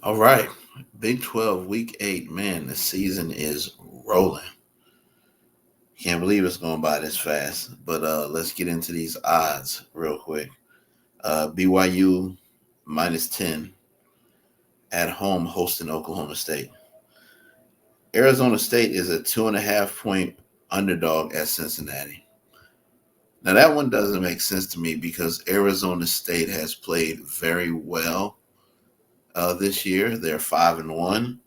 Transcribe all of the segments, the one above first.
All right. Big 12, week 8. Man, the season is rolling. Can't believe it's going by this fast. But let's get into these odds real quick. BYU minus 10 at home hosting Oklahoma State. Arizona State is a 2.5 point underdog at Cincinnati. Now, that one doesn't make sense to me because Arizona State has played very well this year. They're 5-1.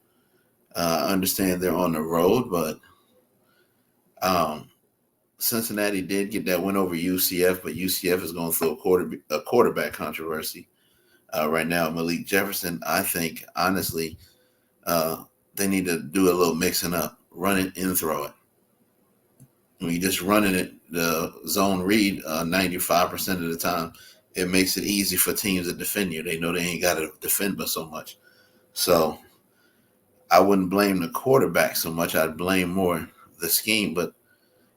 I understand they're on the road, but um, Cincinnati did get that win over UCF, but UCF is going through a quarterback controversy right now. Malik Jefferson, I think, honestly, uh, they need to do a little mixing up, run it and throw it. When you're just running it, the zone read 95% of the time, it makes it easy for teams to defend you. They know they ain't got to defend but so much. So I wouldn't blame the quarterback so much. I'd blame more the scheme. But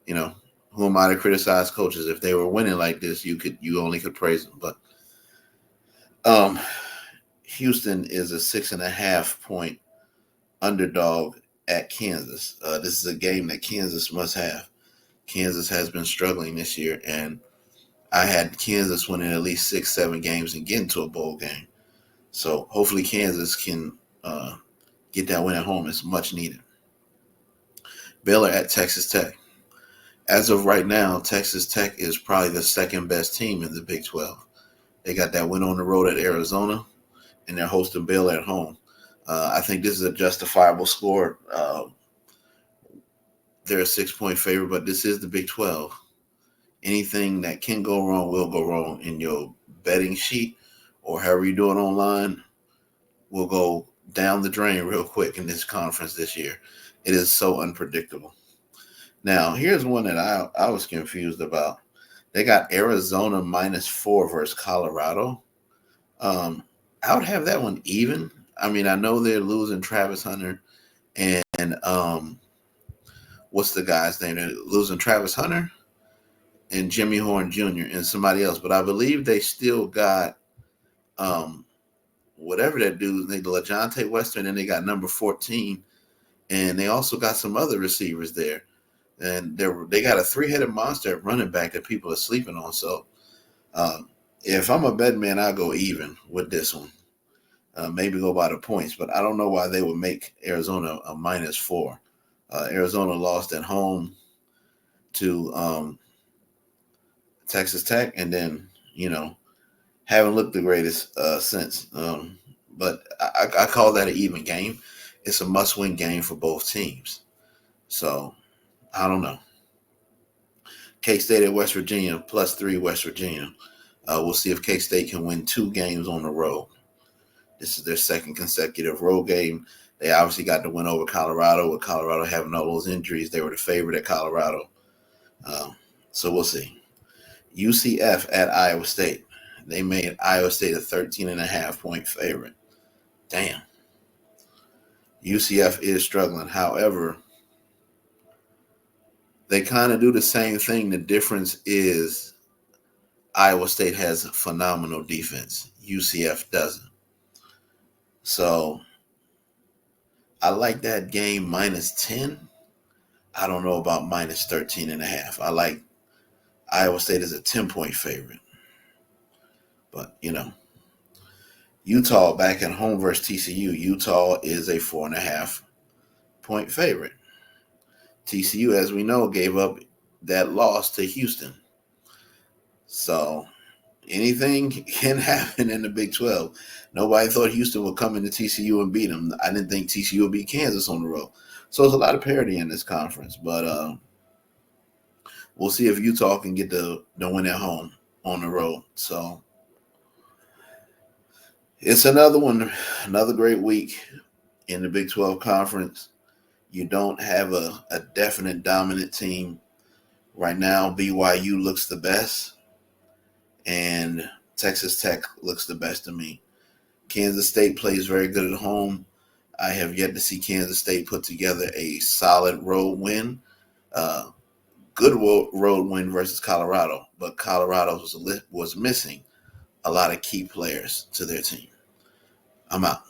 you know, who am I to criticize coaches? If they were winning like this, you only could praise them. But um, Houston is a 6.5 point underdog at Kansas. This is a game that Kansas must have. Kansas has been struggling this year, and I had Kansas winning at least 6, 7 games and getting to a bowl game. So hopefully Kansas can get that win at home. It's much needed. Baylor at Texas Tech. As of right now, Texas Tech is probably the second best team in the Big 12. They got that win on the road at Arizona, and they're hosting Baylor at home. I think this is a justifiable score. They're a 6 point favorite, but this is the Big 12. Anything that can go wrong will go wrong in your betting sheet or however you do it online will go down the drain real quick in this conference this year. It is so unpredictable. Now, here's one that I was confused about. They got Arizona -4 versus Colorado. I would have that one even. I mean, I know they're losing Travis Hunter and what's the guy's name? They're losing Travis Hunter and Jimmy Horn Jr. and somebody else, but I believe they still got um whatever that dude. They LaJohntay Western, and they got number 14, and they also got some other receivers there. And they got a three-headed monster at running back that people are sleeping on. So um, if I'm a bet man, I'll go even with this one. Maybe go by the points, but I don't know why they would make Arizona a -4. Arizona lost at home to Texas Tech, and then haven't looked the greatest since. But I call that an even game. It's a must-win game for both teams. So I don't know. K State at West Virginia +3 West Virginia. We'll see if K State can win 2 games on the road. This is their second consecutive road game. They obviously got the win over Colorado. With Colorado having all those injuries, they were the favorite at Colorado. So we'll see. UCF at Iowa State. They made Iowa State a 13.5 point favorite. Damn. UCF is struggling. However, they kind of do the same thing. The difference is Iowa State has a phenomenal defense. UCF doesn't. So I like that game -10. I don't know about -13.5. I like Iowa State as a 10 point favorite. But, Utah back at home versus TCU. Utah is a 4.5 point favorite. TCU, as we know, gave up that loss to Houston. So anything can happen in the Big 12. Nobody thought Houston would come into TCU and beat them. I didn't think TCU would beat Kansas on the road. So there's a lot of parity in this conference. But we'll see if Utah can get the win at home on the road. So it's another one, another great week in the Big 12 conference. You don't have a definite dominant team. Right now, BYU looks the best, and Texas Tech looks the best to me. Kansas State plays very good at home. I have yet to see Kansas State put together a solid road win. Good road win versus Colorado, but Colorado was missing a lot of key players to their team. I'm out.